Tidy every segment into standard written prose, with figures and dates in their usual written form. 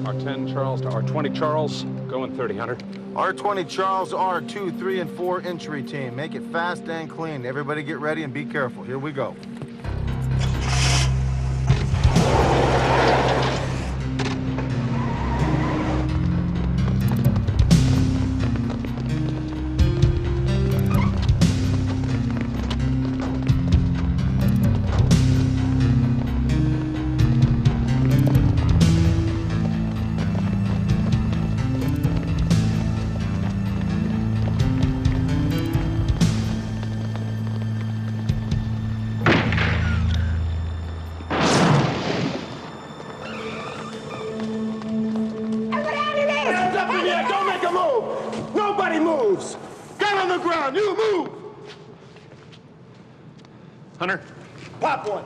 R10 Charles to R20 Charles. Going 30, Hunter. R20 Charles, R2, 3, and 4 entry team. Make it fast and clean. Everybody get ready and be careful. Here we go. You move! Hunter? Pop one.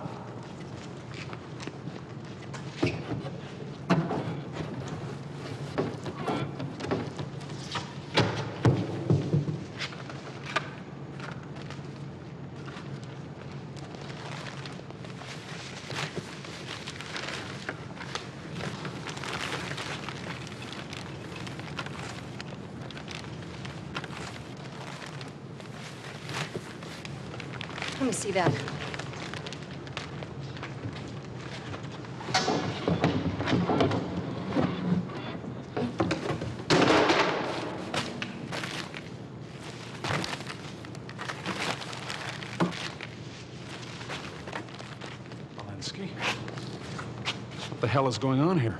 Let me see that. Molenski? What the hell is going on here?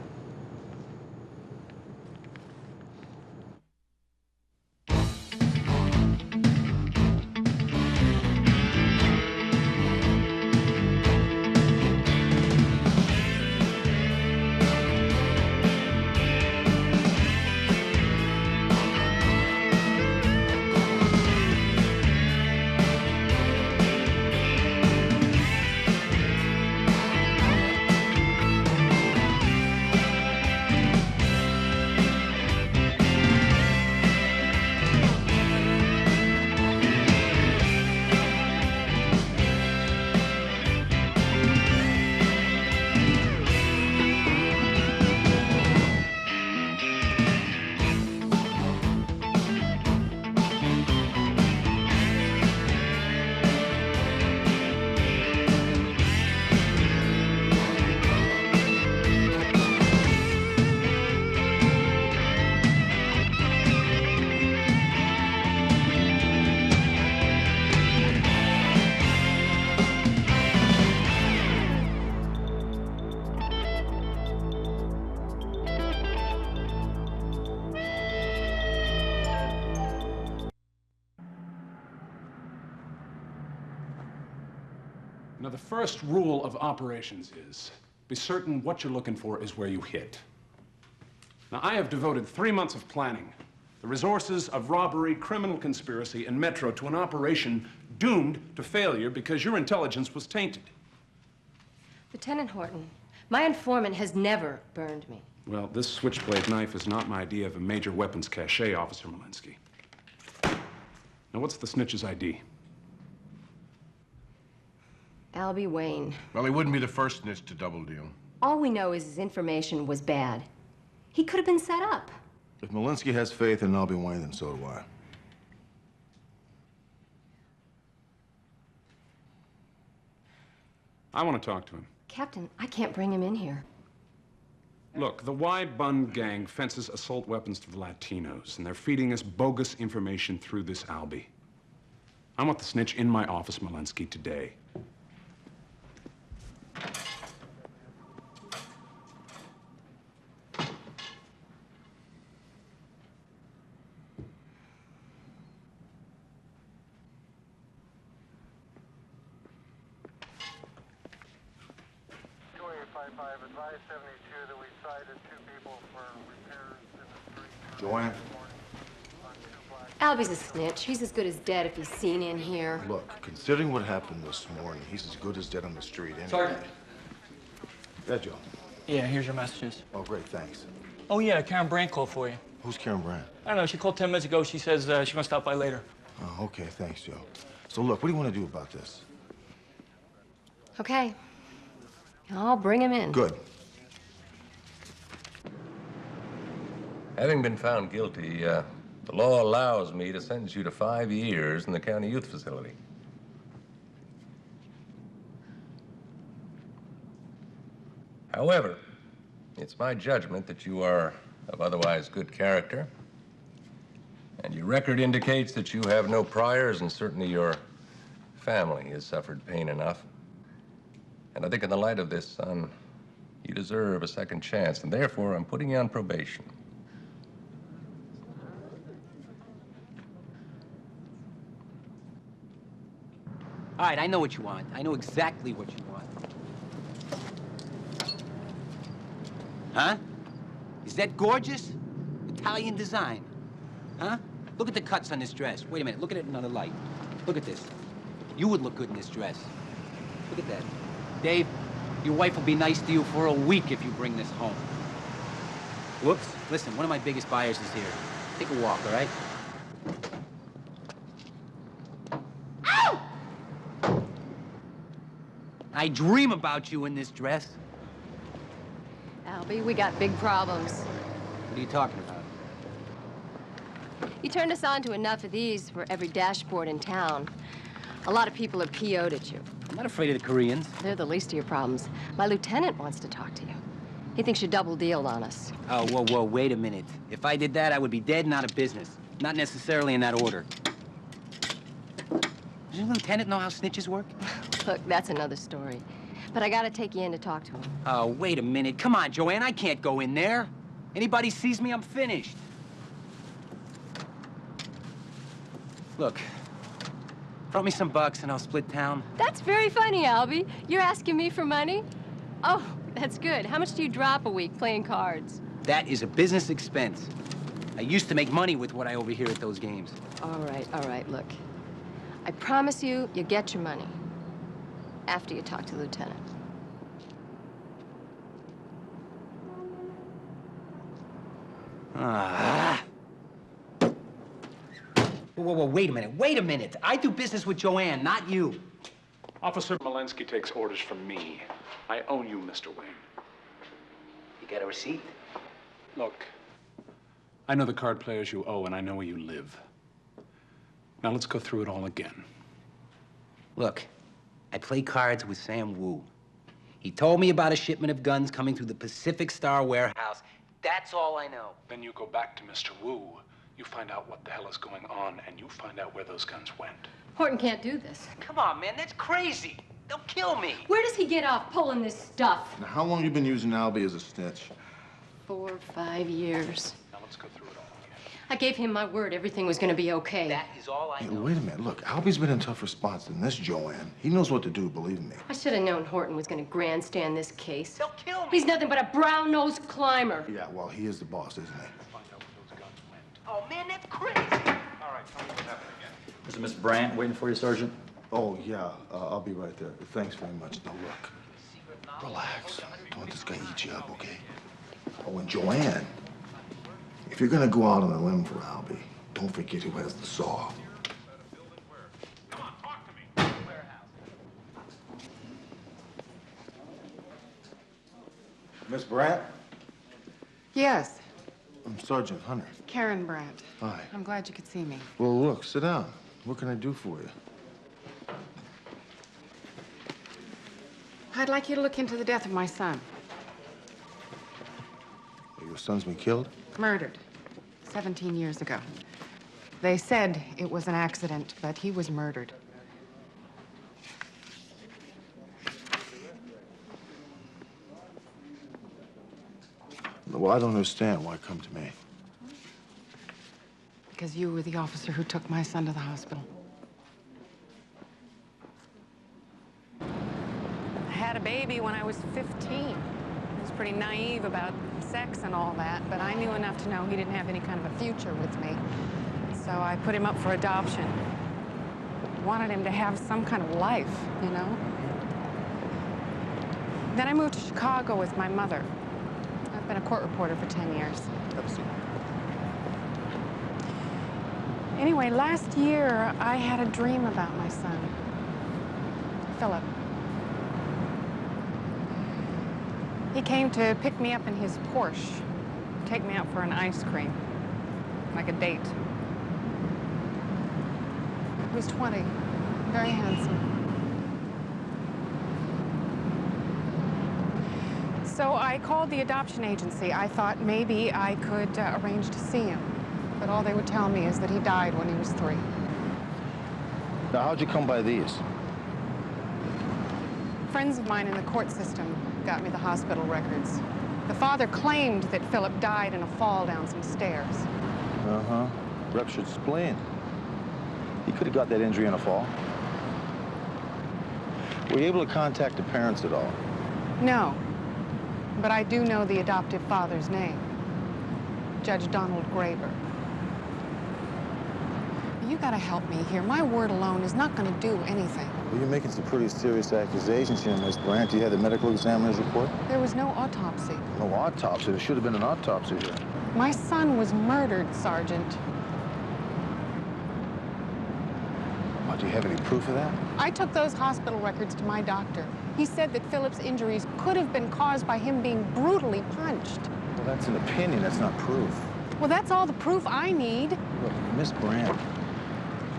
Now, the first rule of operations is, be certain what you're looking for is where you hit. Now, I have devoted 3 months of planning, the resources of robbery, criminal conspiracy, and Metro to an operation doomed to failure because your intelligence was tainted. Lieutenant Horton, my informant has never burned me. Well, this switchblade knife is not my idea of a major weapons cache, Officer Molenski. Now, what's the snitch's ID? Albie Wayne. Well, he wouldn't be the first snitch to double deal. All we know is his information was bad. He could have been set up. If Molenski has faith in Albie Wayne, then so do I. I want to talk to him. Captain, I can't bring him in here. Look, the Y-Bun gang fences assault weapons to the Latinos, and they're feeding us bogus information through this Albie. I want the snitch in my office, Molenski, today. Advise 72 that we cited 2 people for repairs in the street. Joanne? Albie's a snitch. He's as good as dead if he's seen in here. Look, considering what happened this morning, he's as good as dead on the street anyway. Sergeant. Yeah, Joe. Yeah, here's your messages. Oh, great, thanks. Oh, yeah, Karen Brandt called for you. Who's Karen Brandt? I don't know, she called 10 minutes ago. She says she's gonna stop by later. Oh, okay, thanks, Joe. So look, what do you want to do about this? Okay. I'll bring him in. Good. Having been found guilty, the law allows me to sentence you to 5 years in the county youth facility. However, it's my judgment that you are of otherwise good character, and your record indicates that you have no priors, and certainly your family has suffered pain enough. And I think in the light of this, son, you deserve a second chance, and therefore I'm putting you on probation. All right, I know what you want. I know exactly what you want. Huh? Is that gorgeous? Italian design. Huh? Look at the cuts on this dress. Wait a minute, look at it in another light. Look at this. You would look good in this dress. Look at that. Dave, your wife will be nice to you for a week if you bring this home. Whoops. Listen, one of my biggest buyers is here. Take a walk, all right? Ow! I dream about you in this dress. Albie, we got big problems. What are you talking about? You turned us on to enough of these for every dashboard in town. A lot of people are PO'd at you. I'm not afraid of the Koreans. They're the least of your problems. My lieutenant wants to talk to you. He thinks you double-dealed on us. Oh, whoa, whoa, wait a minute. If I did that, I would be dead and out of business. Not necessarily in that order. Does your lieutenant know how snitches work? Look, that's another story. But I gotta take you in to talk to him. Oh, wait a minute. Come on, Joanne, I can't go in there. Anybody sees me, I'm finished. Look, throw me some bucks and I'll split town. That's very funny, Albie. You're asking me for money? Oh, that's good. How much do you drop a week playing cards? That is a business expense. I used to make money with what I overhear at those games. All right, look. I promise you, you get your money. After you talk to the lieutenant. Ah. Whoa, whoa, wait a minute. I do business with Joanne, not you. Officer Molenski takes orders from me. I own you, Mr. Wayne. You got a receipt? Look, I know the card players you owe, and I know where you live. Now let's go through it all again. Look, I play cards with Sam Wu. He told me about a shipment of guns coming through the Pacific Star warehouse. That's all I know. Then you go back to Mr. Wu. You find out what the hell is going on, and you find out where those guns went. Horton can't do this. Come on, man, that's crazy. They'll kill me. Where does he get off pulling this stuff? Now, how long you been using Albie as a snitch? 4 or 5 years. Now let's go through it all again. I gave him my word everything was gonna be okay. That is all I Hey, know. wait a minute. Look, Albie's been in tough response than this, Joanne. He knows what to do, believe me. I should have known Horton was gonna grandstand this case. They'll kill me. He's nothing but a brown-nosed climber. Yeah, well, he is the boss, isn't he? Oh, man, that's crazy. All right, tell me what happened again. There's a Miss Brandt waiting for you, Sergeant. Oh, yeah. I'll be right there. Thanks very much. Now, look. Relax. Don't let this guy eat you up, okay? Oh, and Joanne, if you're gonna go out on a limb for Albie, don't forget who has the saw. Come on, talk to me. Miss Brandt? Yes, I'm Sergeant Hunter. Karen Brandt. Hi. I'm glad you could see me. Well, look, sit down. What can I do for you? I'd like you to look into the death of my son. Your son's been killed? Murdered 17 years ago. They said it was an accident, but he was murdered. Well, I don't understand. Why come to me? Because you were the officer who took my son to the hospital. I had a baby when I was 15. I was pretty naive about sex and all that, but I knew enough to know he didn't have any kind of a future with me. So I put him up for adoption. Wanted him to have some kind of life, you know? Then I moved to Chicago with my mother. I've been a court reporter for 10 years. Have a seat. Anyway, last year, I had a dream about my son, Philip. He came to pick me up in his Porsche, take me out for an ice cream, like a date. He was 20, very handsome. So I called the adoption agency. I thought maybe I could arrange to see him. But all they would tell me is that he died when he was 3. Now, how'd you come by these? Friends of mine in the court system got me the hospital records. The father claimed that Philip died in a fall down some stairs. Uh-huh. Ruptured spleen. He could have got that injury in a fall. Were you able to contact the parents at all? No, but I do know the adoptive father's name. Judge Donald Graber. You gotta help me here. My word alone is not gonna do anything. Well, you're making some pretty serious accusations here, Miss Brandt. You had the medical examiner's report? There was no autopsy. No autopsy? There should have been an autopsy here. My son was murdered, Sergeant. Well, do you have any proof of that? I took those hospital records to my doctor. He said that Philip's injuries could have been caused by him being brutally punched. Well, that's an opinion. That's not proof. Well, that's all the proof I need. Look, Miss Brandt,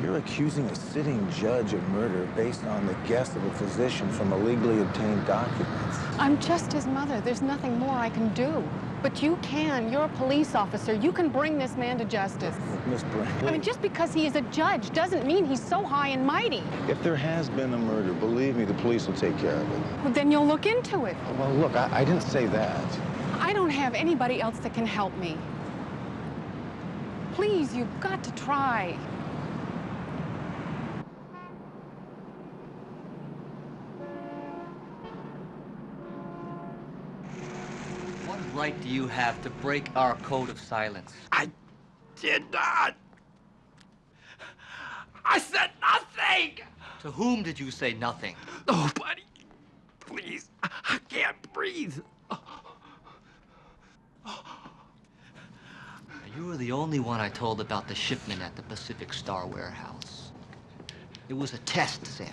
you're accusing a sitting judge of murder based on the guess of a physician from illegally obtained documents. I'm just his mother. There's nothing more I can do. But you can. You're a police officer. You can bring this man to justice. Look, Miss Brandt. I mean, just because he is a judge doesn't mean he's so high and mighty. If there has been a murder, believe me, the police will take care of it. Well, then you'll look into it. Well, look, I didn't say that. I don't have anybody else that can help me. Please, you've got to try. What right do you have to break our code of silence? I did not. I said nothing. To whom did you say nothing? Nobody. Please, I can't breathe. You were the only one I told about the shipment at the Pacific Star warehouse. It was a test, Sam.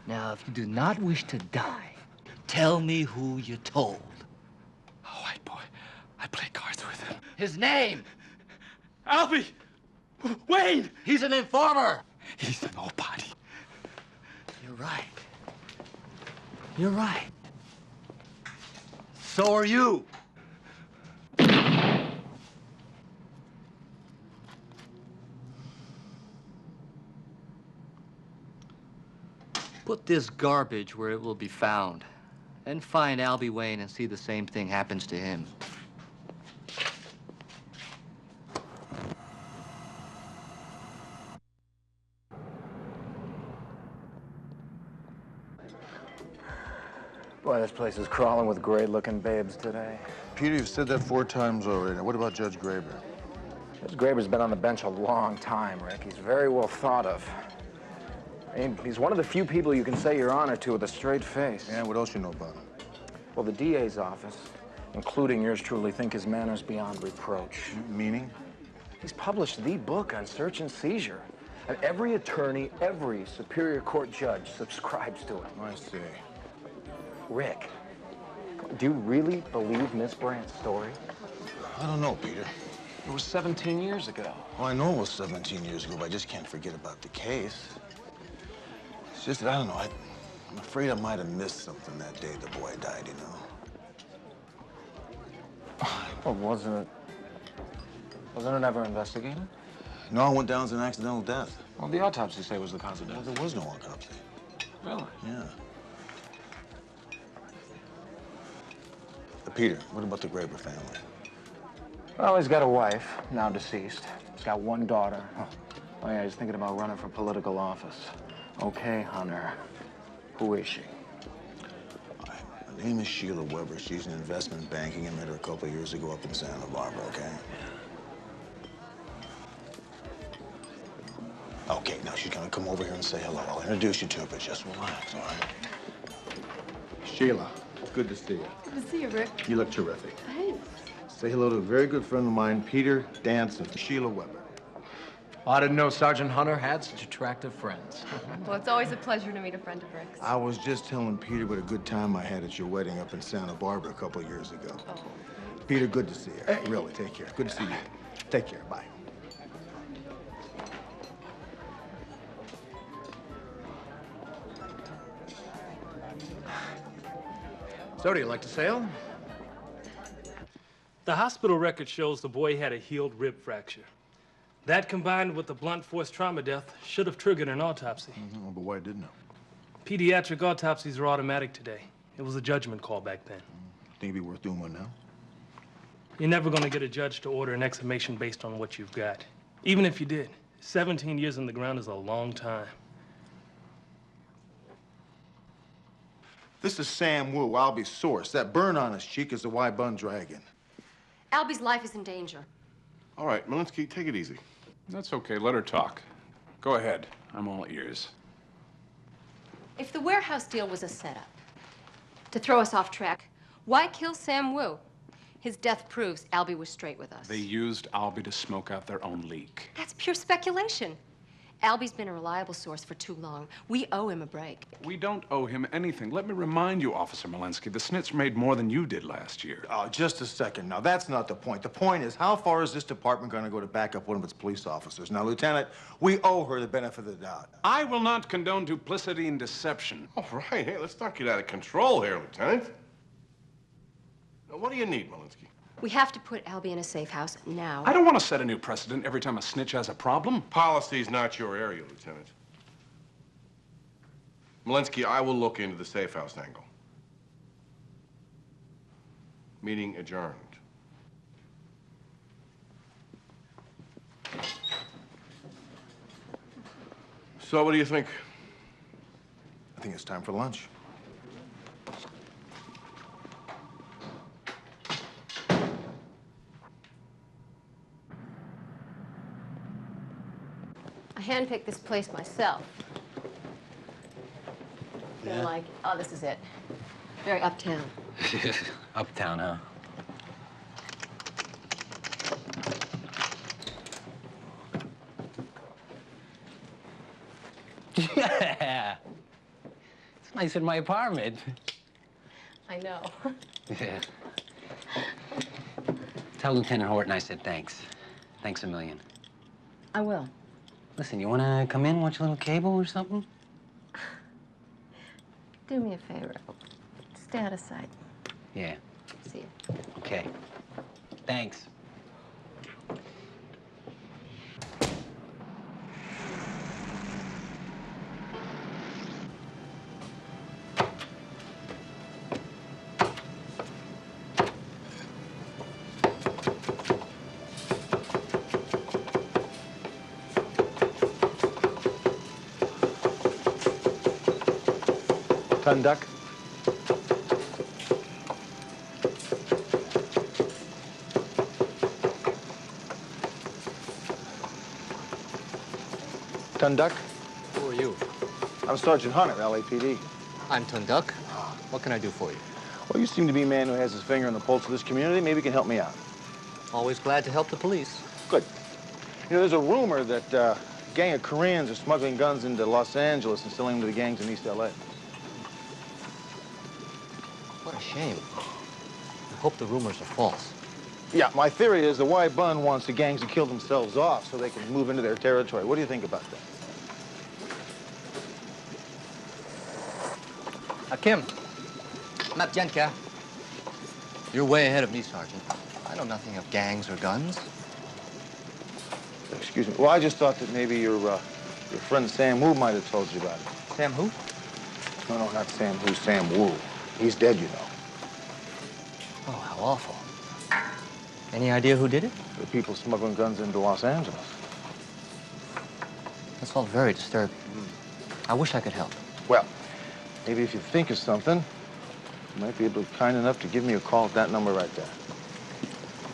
Now, if you do not wish to die, tell me who you told. A white boy. I play cards with him. His name? Albie! Wayne! He's an informer! He's a nobody. You're right. You're right. So are you. Put this garbage where it will be found. And find Albie Wayne and see the same thing happens to him. Boy, this place is crawling with great-looking babes today. Peter, you've said that 4 times already. Now, what about Judge Graber? Judge Graber's been on the bench a long time, Rick. He's very well thought of. I mean, he's one of the few people you can say your honor to with a straight face. Yeah, what else you know about him? Well, the DA's office, including yours truly, think his manner's beyond reproach. Meaning? He's published the book on search and seizure. And every attorney, every Superior Court judge subscribes to it. I see. Rick, do you really believe Miss Brandt's story? I don't know, Peter. It was 17 years ago. Well, I know it was 17 years ago, but I just can't forget about the case. It's just that, I don't know, I'm afraid I might have missed something that day the boy died, you know? Well, wasn't it ever investigated? No, I went down as an accidental death. Well, the autopsy say was the cause of death. Well, there was no autopsy. Really? Yeah. Peter, what about the Graber family? Well, he's got a wife, now deceased. He's got 1 daughter. Oh, yeah, he's thinking about running for political office. Okay, Hunter. Who is she? Her name is Sheila Weber. She's in investment banking. I met her a couple of years ago up in Santa Barbara, okay? Okay, now she's gonna come over here and say hello. I'll introduce you to her, but just relax, all right? Sheila, good to see you. Good to see you, Rick. You look terrific. Thanks. Say hello to a very good friend of mine, Peter Danson, Sheila Weber. I didn't know Sergeant Hunter had such attractive friends. Well, it's always a pleasure to meet a friend of Rick's. I was just telling Peter what a good time I had at your wedding up in Santa Barbara a couple of years ago. Oh. Peter, good to see you. Hey. Really, take care. Good to see you. Take care. Bye. So, do you like to sail? The hospital record shows the boy had a healed rib fracture. That, combined with the blunt force trauma death, should have triggered an autopsy. Mm-hmm. But why didn't it? Pediatric autopsies are automatic today. It was a judgment call back then. Think it'd be worth doing one now? You're never going to get a judge to order an exhumation based on what you've got. Even if you did, 17 years in the ground is a long time. This is Sam Wu, Albie's source. That burn on his cheek is the Y-bun dragon. Albie's life is in danger. All right, Molenski, take it easy. That's okay. Let her talk. Go ahead. I'm all ears. If the warehouse deal was a setup to throw us off track, why kill Sam Wu? His death proves Albie was straight with us. They used Albie to smoke out their own leak. That's pure speculation. Albie's been a reliable source for too long. We owe him a break. We don't owe him anything. Let me remind you, Officer Molenski, the Snitch made more than you did last year. Oh, just a second. Now, that's not the point. The point is, how far is this department going to go to back up one of its police officers? Now, Lieutenant, we owe her the benefit of the doubt. I will not condone duplicity and deception. All right, hey, let's not get out of control here, Lieutenant. Now, what do you need, Molenski? We have to put Albie in a safe house now. I don't want to set a new precedent every time a snitch has a problem. Policy's not your area, Lieutenant. Molenski, I will look into the safe house angle. Meeting adjourned. So, what do you think? I think it's time for lunch. I handpicked this place myself. Yeah? Like, oh, this is it. Very uptown. Uptown, huh? Yeah. It's nice in my apartment. I know. Yeah. Tell Lieutenant Horton I said thanks. Thanks a million. I will. Listen, you want to come in, watch a little cable or something? Do me a favor. Stay out of sight. Yeah. See you. Okay. Thanks. Conduct. Tunduck. Who are you? I'm Sergeant Hunter, LAPD. I'm Tunduck. What can I do for you? Well, you seem to be a man who has his finger on the pulse of this community. Maybe you can help me out. Always glad to help the police. Good. You know, there's a rumor that a gang of Koreans are smuggling guns into Los Angeles and selling them to the gangs in East LA. What a shame. I hope the rumors are false. Yeah, my theory is the Y-Bun wants the gangs to kill themselves off so they can move into their territory. What do you think about that? Hakim. Mapjenka. You're way ahead of me, Sergeant. I know nothing of gangs or guns. Excuse me. Well, I just thought that maybe your friend Sam Wu might have told you about it. Sam who? No, not Sam Wu, Sam Wu. He's dead, you know. Oh, how awful. Any idea who did it? The people smuggling guns into Los Angeles. That's all very disturbing. I wish I could help. Well, maybe if you think of something, you might be able to kind enough to give me a call at that number right there.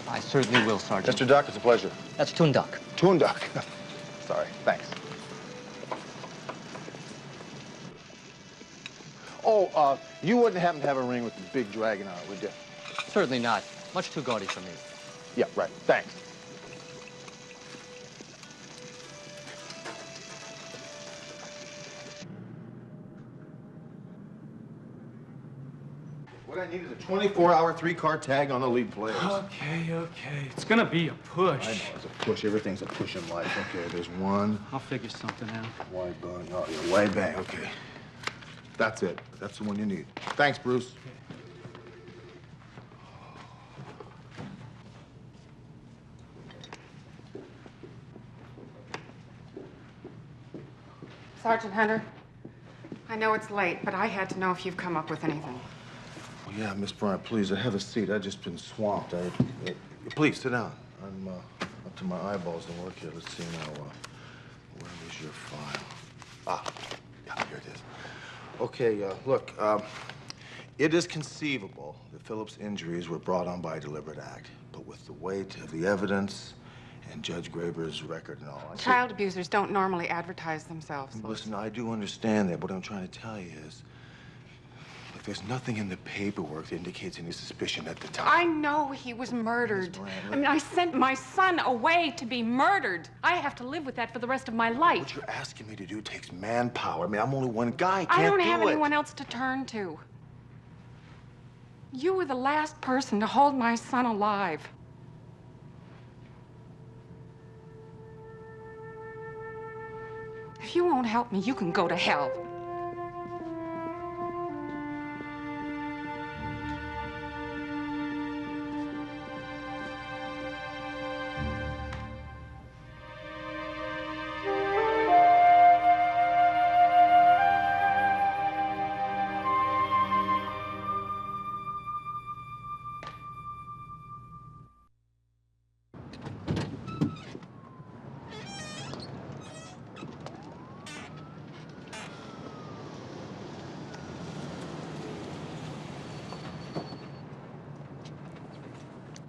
I certainly will, Sergeant. Mr. Duck, it's a pleasure. That's Tunduck. Tunduck. Sorry, thanks. Oh, you wouldn't happen to have a ring with the big dragon on it, would you? Certainly not. Much too gaudy for me. Yeah, right. Thanks. What I need is a 24-hour, 3-car tag on the lead players. Okay, okay. It's gonna be a push. I know, it's a push. Everything's a push in life. Okay, there's one. I'll figure something out. Wide bang. Oh, yeah, wide bang. Okay. That's it. That's the one you need. Thanks, Bruce. Sergeant Hunter, I know it's late, but I had to know if you've come up with anything. Oh, yeah, Miss Bryant, please, have a seat. I've just been swamped. Please, sit down. I'm up to my eyeballs in work here. Let's see now. Where was your file? Ah, yeah, here it is. Okay, look, it is conceivable that Philip's injuries were brought on by a deliberate act, but with the weight of the evidence and Judge Graber's record and all. Child abusers don't normally advertise themselves. Listen, I do understand that. What I'm trying to tell you is, if there's nothing in the paperwork that indicates any suspicion at the time. I know he was murdered. I mean, I sent my son away to be murdered. I have to live with that for the rest of my life. What you're asking me to do takes manpower. I mean, I'm only one guy. I don't have anyone else to turn to. You were the last person to hold my son alive. If you won't help me, you can go to hell.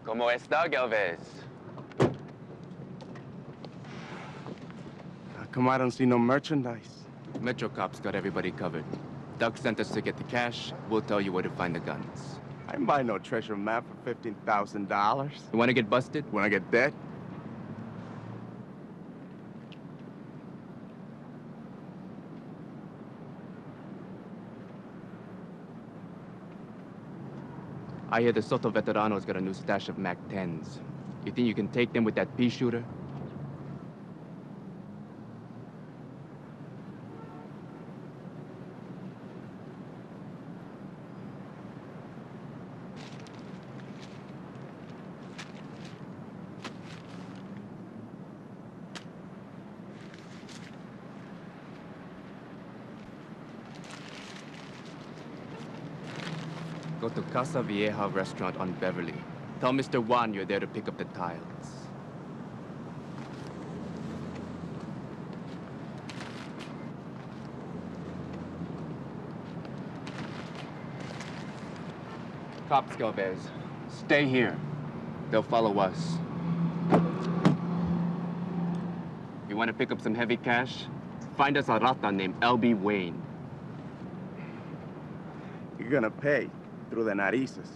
¿Cómo está, Galvez? How come I don't see no merchandise? Metro Cops got everybody covered. Doug sent us to get the cash. We'll tell you where to find the guns. I ain't buying no treasure map for $15,000. You want to get busted? When I get dead? I hear the Soto Veterano's got a new stash of MAC-10s. You think you can take them with that pea shooter? Go to Casa Vieja restaurant on Beverly. Tell Mr. Juan you're there to pick up the tiles. Cops, Galvez. Stay here. They'll follow us. You want to pick up some heavy cash? Find us a rata named L.B. Wayne. You're gonna pay through the narices.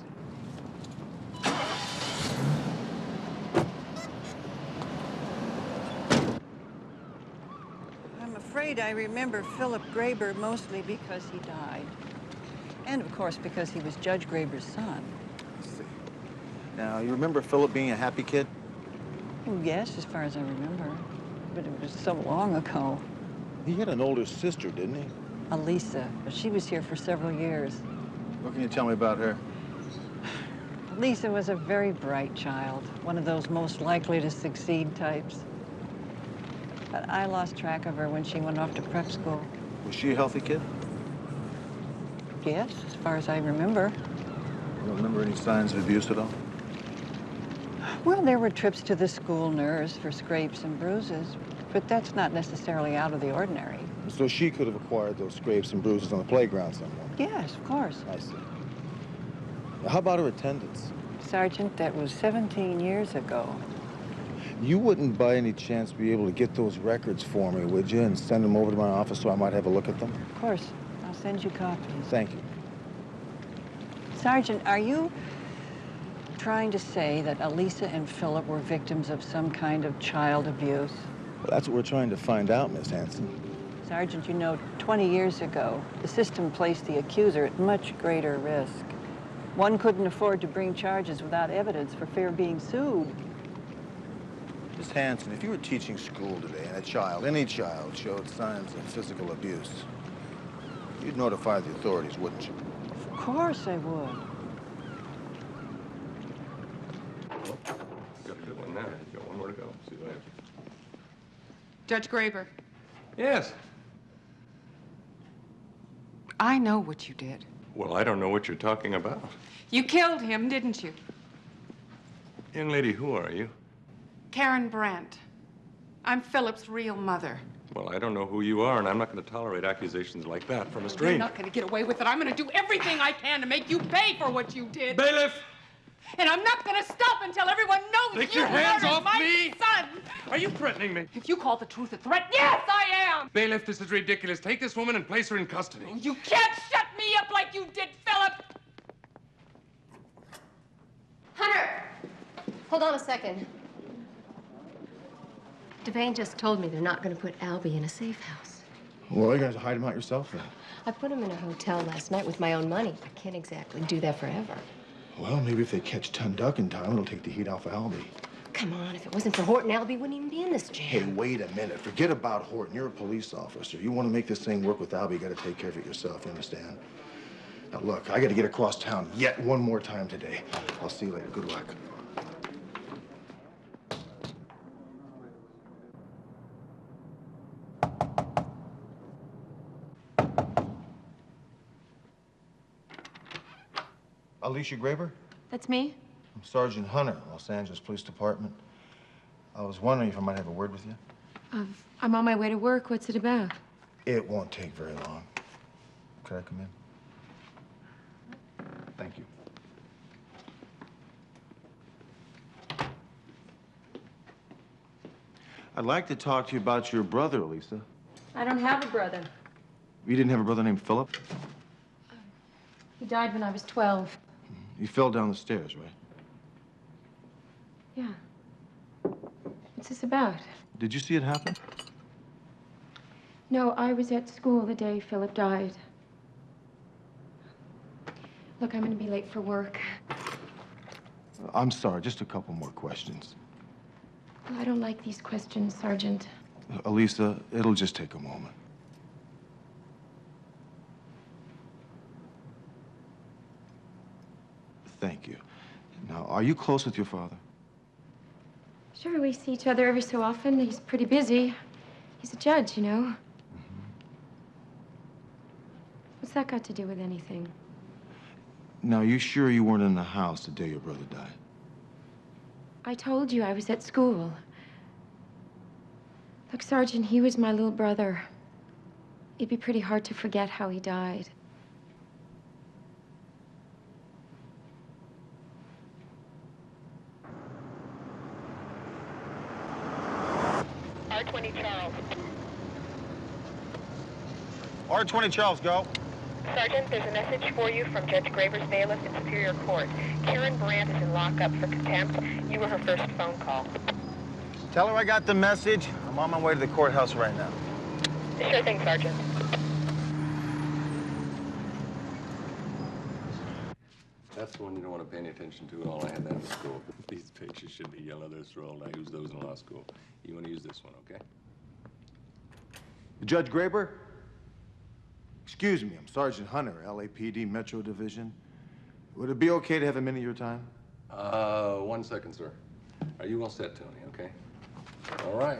I'm afraid I remember Philip Graber mostly because he died. And, of course, because he was Judge Graber's son. Let's see. Now, you remember Philip being a happy kid? Oh, yes, as far as I remember. But it was so long ago. He had an older sister, didn't he? Elisa. But she was here for several years. What can you tell me about her? Lisa was a very bright child, one of those most likely to succeed types. But I lost track of her when she went off to prep school. Was she a healthy kid? Yes, as far as I remember. You don't remember any signs of abuse at all? Well, there were trips to the school nurse for scrapes and bruises, but that's not necessarily out of the ordinary. So she could have acquired those scrapes and bruises on the playground somewhere? Yes, of course. I see. Now, how about her attendance? Sergeant, that was 17 years ago. You wouldn't by any chance be able to get those records for me, would you, and send them over to my office so I might have a look at them? Of course. I'll send you copies. Thank you. Sergeant, are you trying to say that Elisa and Philip were victims of some kind of child abuse? Well, that's what we're trying to find out, Miss Hanson. Sergeant, you know, 20 years ago, the system placed the accuser at much greater risk. One couldn't afford to bring charges without evidence for fear of being sued. Miss Hanson, if you were teaching school today and a child, any child, showed signs of physical abuse, you'd notify the authorities, wouldn't you? Of course I would. Got a good one now. You got one more to go. See you later. Judge Graber, Yes. I know what you did. Well, I don't know what you're talking about. You killed him, didn't you? Young lady, who are you? Karen Brandt. I'm Philip's real mother. Well, I don't know who you are, and I'm not going to tolerate accusations like that from a stranger. You're not going to get away with it. I'm going to do everything I can to make you pay for what you did. Bailiff! And I'm not going to stop until everyone knows Take you your hands murdered off my me! son. Are you threatening me? If you call the truth a threat, yes, I am. Bailiff, this is ridiculous. Take this woman and place her in custody. You can't shut me up like you did, Philip. Hunter! Hold on a second. Devane just told me they're not going to put Albie in a safe house. Well, you guys hide him out yourself then. I put him in a hotel last night with my own money. I can't exactly do that forever. Well, maybe if they catch Ton Duck in time, it'll take the heat off of Albie. Come on, if it wasn't for Horton, Albie wouldn't even be in this Hey, jam. wait a minute. Forget about Horton. You're a police officer. You want to make this thing work with Albie, you got to take care of it yourself, you understand? Now, look, I got to get across town yet one more time today. I'll see you later. Good luck. Alicia Graber? That's me? I'm Sergeant Hunter, Los Angeles Police Department. I was wondering if I might have a word with you. I'm on my way to work. What's it about? It won't take very long. Could I come in? Thank you. I'd like to talk to you about your brother, Elisa. I don't have a brother. You didn't have a brother named Philip? He died when I was 12. You fell down the stairs, right? Yeah. What's this about? Did you see it happen? No, I was at school the day Philip died. Look, I'm going to be late for work. I'm sorry, just a couple more questions. Well, I don't like these questions, Sergeant. Elisa, it'll just take a moment. Thank you. Now, are you close with your father? Sure, we see each other every so often. He's pretty busy. He's a judge, you know. What's that got to do with anything? Now, you sure you weren't in the house the day your brother died? I told you I was at school. Look, Sergeant, he was my little brother. It'd be pretty hard to forget how he died. R20 Charles. R20 Charles, go. Sergeant, there's a message for you from Judge Graber's bailiff in Superior Court. Karen Brandt is in lockup for contempt. You were her first phone call. Tell her I got the message. I'm on my way to the courthouse right now. Sure thing, Sergeant. That's the one you don't want to pay any attention to. All I had that in school. These pictures should be yellow. They're scrolled. I use those in law school. You want to use this one, okay? Judge Graber? Excuse me, I'm Sergeant Hunter, LAPD Metro Division. Would it be okay to have a minute of your time? 1 second, sir. Are you all set, Tony, okay? All right.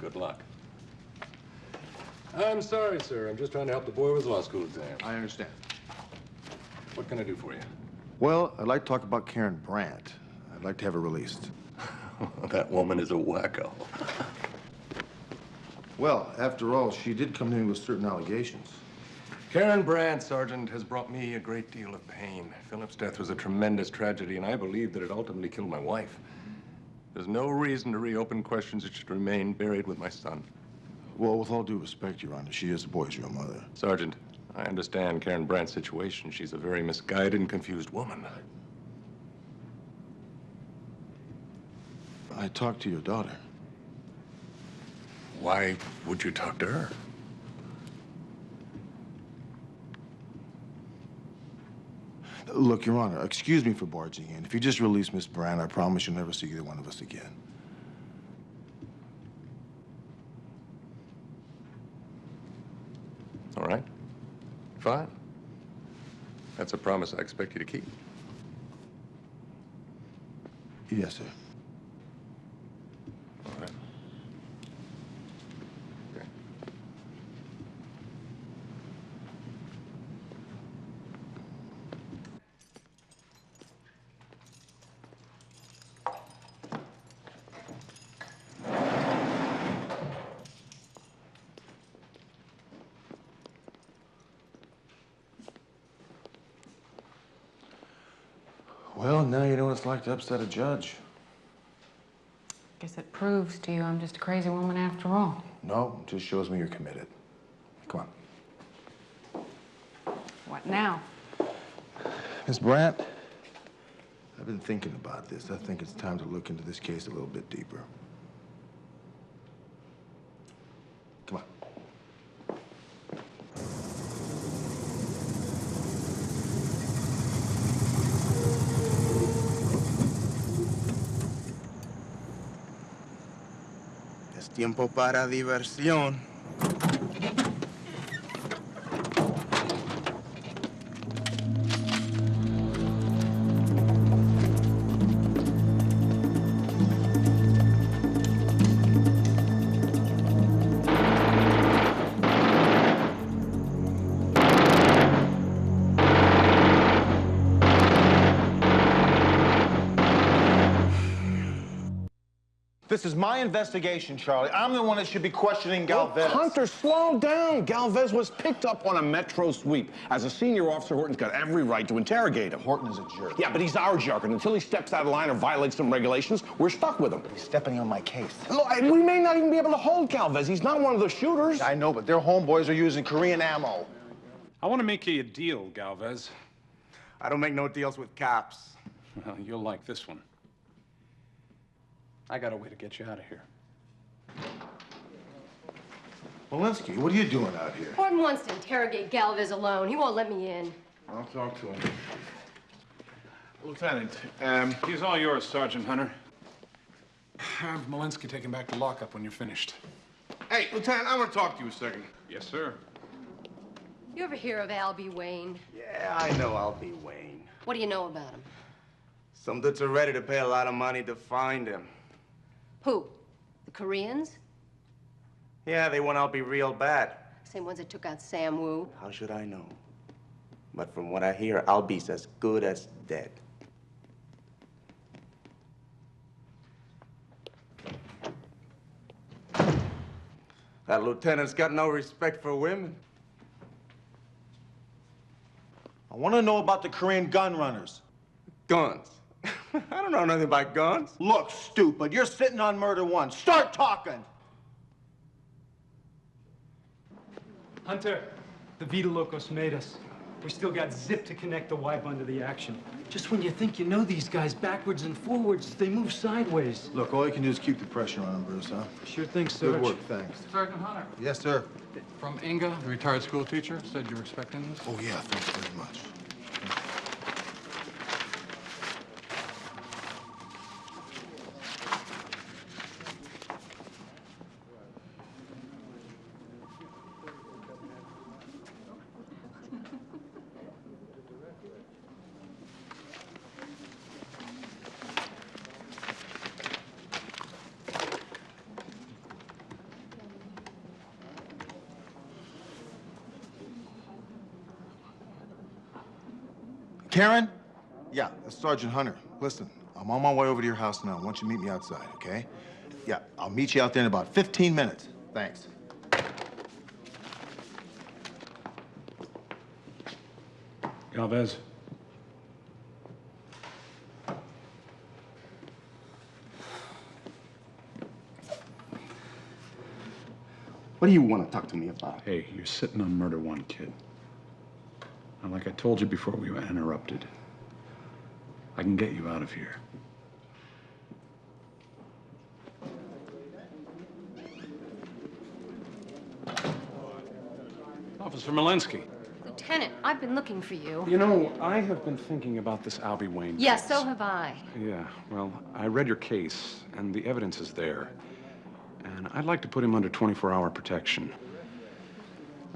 Good luck. I'm sorry, sir. I'm just trying to help the boy with his law school exam. I understand. What can I do for you? Well, I'd like to talk about Karen Brandt. I'd like to have her released. That woman is a wacko. Well, after all, she did come to me with certain allegations. Karen Brandt, Sergeant, has brought me a great deal of pain. Philip's death was a tremendous tragedy, and I believe that it ultimately killed my wife. There's no reason to reopen questions that should remain buried with my son. Well, with all due respect, Your Honor, she is the boy's real mother. Sergeant, I understand Karen Brandt's situation. She's a very misguided and confused woman. I talked to your daughter. Why would you talk to her? Look, Your Honor, excuse me for barging in. If you just release Miss Brand, I promise you'll never see either one of us again. All right. Fine. That's a promise I expect you to keep. Yes, sir. All right. Okay. Well, now you know what it's like to upset a judge. Guess it proves to you I'm just a crazy woman after all. No, it just shows me you're committed. Come on. What now? Miss Brandt, I've been thinking about this. I think it's time to look into this case a little bit deeper. Come on. Es tiempo para diversión. This is my investigation, Charlie. I'm the one that should be questioning Galvez. Oh, Hunter, slow down. Galvez was picked up on a metro sweep. As a senior officer, Horton's got every right to interrogate him. Horton is a jerk. Yeah, but he's our jerk, and until he steps out of line or violates some regulations, we're stuck with him. He's stepping on my case. Look, we may not even be able to hold Galvez. He's not one of the shooters. I know, but their homeboys are using Korean ammo. I want to make you a deal, Galvez. I don't make no deals with cops. Well, you'll like this one. I got a way to get you out of here. Molenski, what are you doing out here? Horton wants to interrogate Galvez alone. He won't let me in. I'll talk to him. Lieutenant, he's all yours, Sergeant Hunter. Have Molenski taken back to lockup when you're finished. Hey, Lieutenant, I want to talk to you a second. Yes, sir. You ever hear of Albie Wayne? Yeah, I know Albie Wayne. What do you know about him? Some dudes are ready to pay a lot of money to find him. Who? The Koreans? Yeah, they want Albie real bad. Same ones that took out Sam Woo. How should I know? But from what I hear, Albie's as good as dead. That lieutenant's got no respect for women. I want to know about the Korean gun runners. Guns? I don't know nothing about guns. Look, stupid, you're sitting on murder one. Start talking! Hunter, the Vita Locos made us. We still got zip to connect the Y bund to the action. Just when you think you know these guys backwards and forwards, they move sideways. Look, all you can do is keep the pressure on him, Bruce, huh? Sure thing, Serge. Good work, thanks. Sergeant Hunter. Yes, sir. From Inga, the retired school teacher, said you were expecting this. Oh, yeah, thanks very much. Karen? Yeah, that's Sergeant Hunter. Listen, I'm on my way over to your house now. I want you to meet me outside, okay? Yeah, I'll meet you out there in about 15 minutes. Thanks. Galvez. What do you want to talk to me about? Hey, you're sitting on murder one, kid. And like I told you before we were interrupted, I can get you out of here. Officer Molenski. Lieutenant, I've been looking for you. You know, I have been thinking about this Albie Wayne Yes, case. so have I. Yeah, well, I read your case, and the evidence is there. And I'd like to put him under 24-hour protection.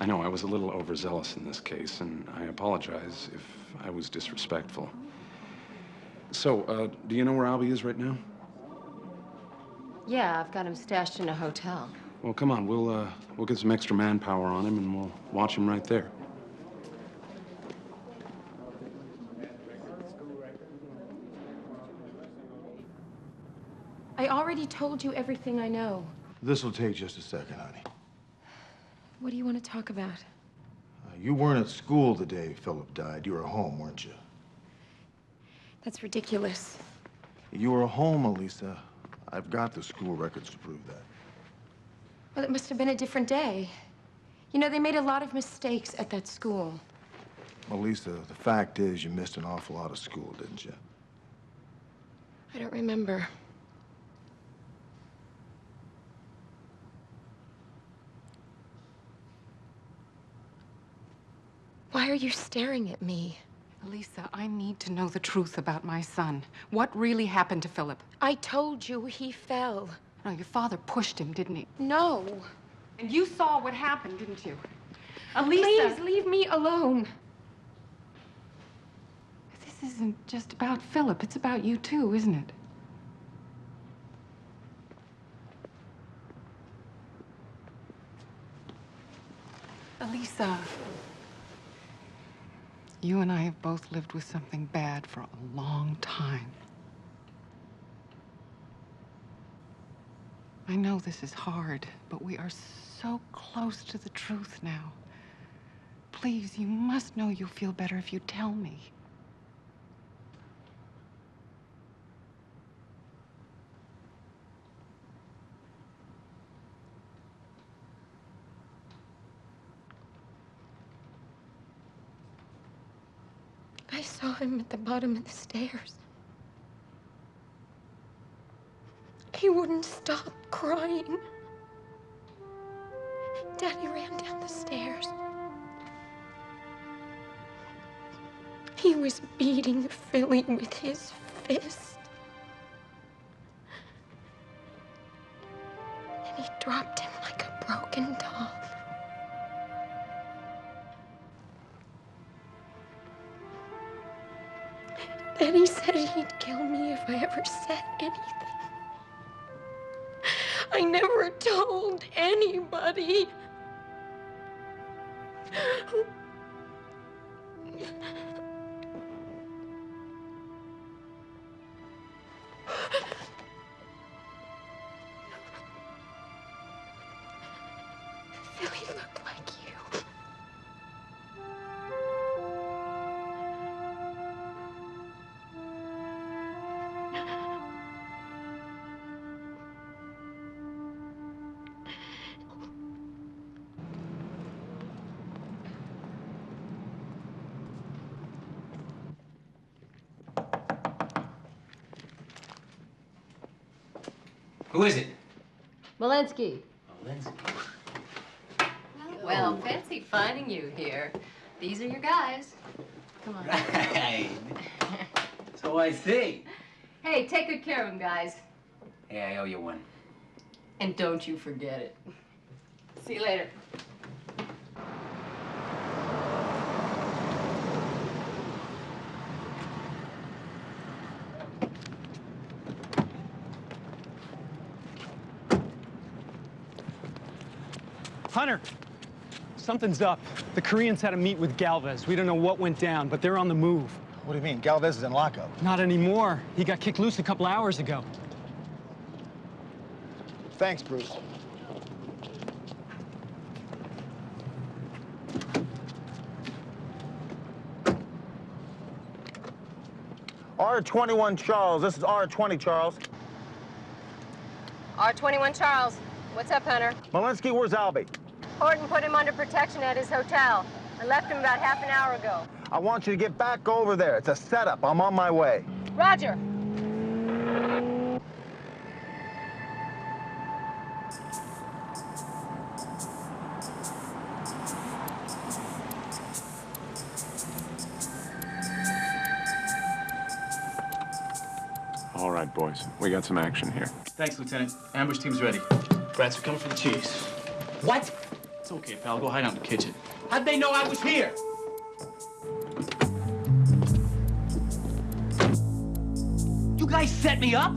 I know I was a little overzealous in this case, and I apologize if I was disrespectful. So, do you know where Albie is right now? Yeah, I've got him stashed in a hotel. Well, come on, we'll get some extra manpower on him, and we'll watch him right there. I already told you everything I know. This will take just a second, honey. What do you want to talk about? You weren't at school the day Philip died. You were home, weren't you? That's ridiculous. You were home, Elisa. I've got the school records to prove that. Well, it must have been a different day. You know, they made a lot of mistakes at that school. Elisa, the fact is you missed an awful lot of school, didn't you? I don't remember. Why are you staring at me? Lisa, I need to know the truth about my son. What really happened to Philip? I told you he fell. No, your father pushed him, didn't he? No. And you saw what happened, didn't you? Elisa! Please leave me alone. This isn't just about Philip. It's about you too, isn't it? Elisa. You and I have both lived with something bad for a long time. I know this is hard, but we are so close to the truth now. Please, you must know you'll feel better if you tell me. I saw him at the bottom of the stairs. He wouldn't stop crying. Daddy ran down the stairs. He was beating Philly with his fist. And he dropped him like a broken doll. Then he said he'd kill me if I ever said anything. I never told anybody. Philly looked like you. Who is it? Molenski. Molenski. Well, fancy finding you here. These are your guys. Come on. Right. So I see. Hey, take good care of him, guys. Hey, I owe you one. And don't you forget it. See you later. Hunter, something's up. The Koreans had a meet with Galvez. We don't know what went down, but they're on the move. What do you mean? Galvez is in lockup. Not anymore. He got kicked loose a couple hours ago. Thanks, Bruce. R21 Charles. This is R20 Charles. R21 Charles. What's up, Hunter? Molenski, where's Albie? Horton put him under protection at his hotel. I left him about half an hour ago. I want you to get back over there. It's a setup. I'm on my way. Roger. All right, boys. We got some action here. Thanks, Lieutenant. Ambush team's ready. Brats are coming for the cheese. What? It's okay, pal. Go hide out in the kitchen. How'd they know I was here? You guys set me up?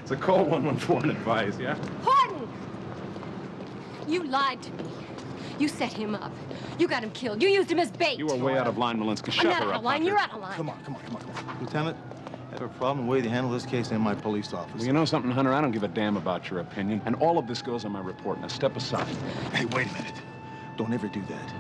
It's a call 114 advice, yeah? Horton! You lied to me. You set him up. You got him killed. You used him as bait. You are way out of line, Molenski. I'm Shut not her out up, of line. Hunter. You're out of line. Come on. Lieutenant, I have a problem the way they handle this case in my police office. Well, you know something, Hunter? I don't give a damn about your opinion. And all of this goes on my report. Now, step aside. Hey, wait a minute. Don't ever do that.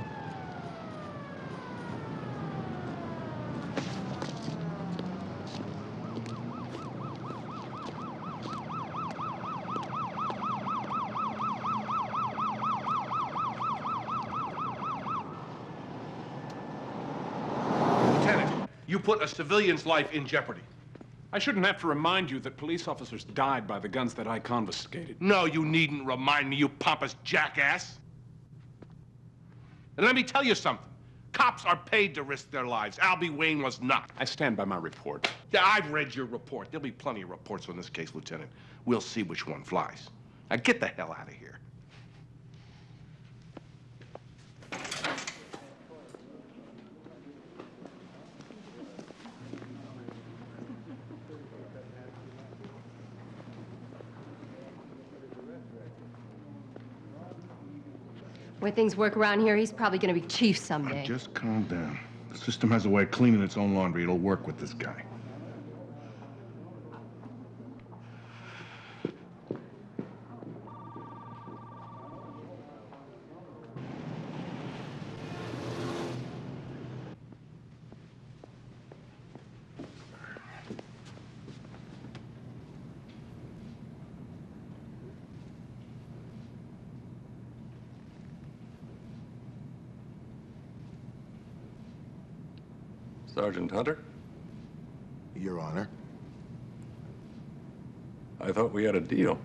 You put a civilian's life in jeopardy. I shouldn't have to remind you that police officers died by the guns that I confiscated. No, you needn't remind me, you pompous jackass. And let me tell you something. Cops are paid to risk their lives. Albie Wayne was not. I stand by my report. Yeah, I've read your report. There'll be plenty of reports on this case, Lieutenant. We'll see which one flies. Now get the hell out of here. The way things work around here, he's probably gonna be chief someday. Just calm down. The system has a way of cleaning its own laundry. It'll work with this guy. Sergeant Hunter? Your Honor. I thought we had a deal.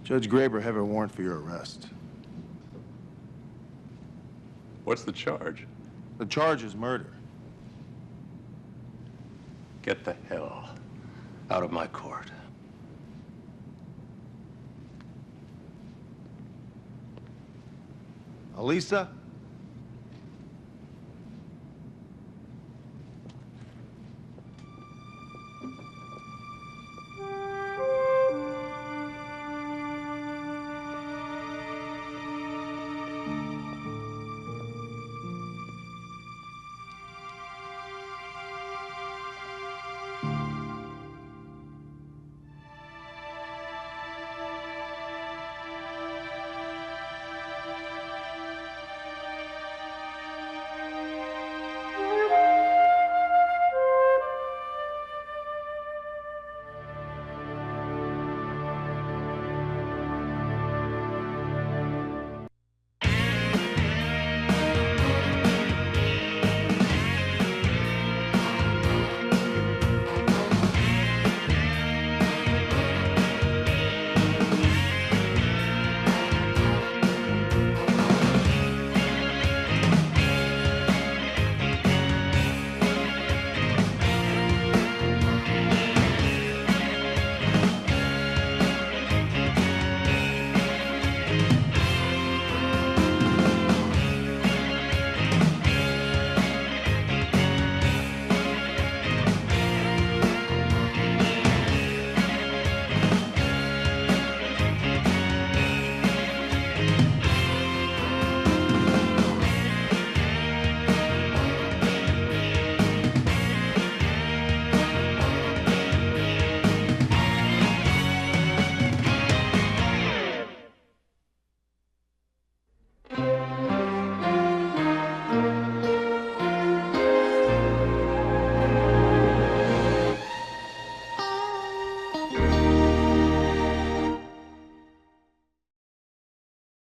Judge Graber have a warrant for your arrest. What's the charge? The charge is murder. Get the hell out of my court. Elisa?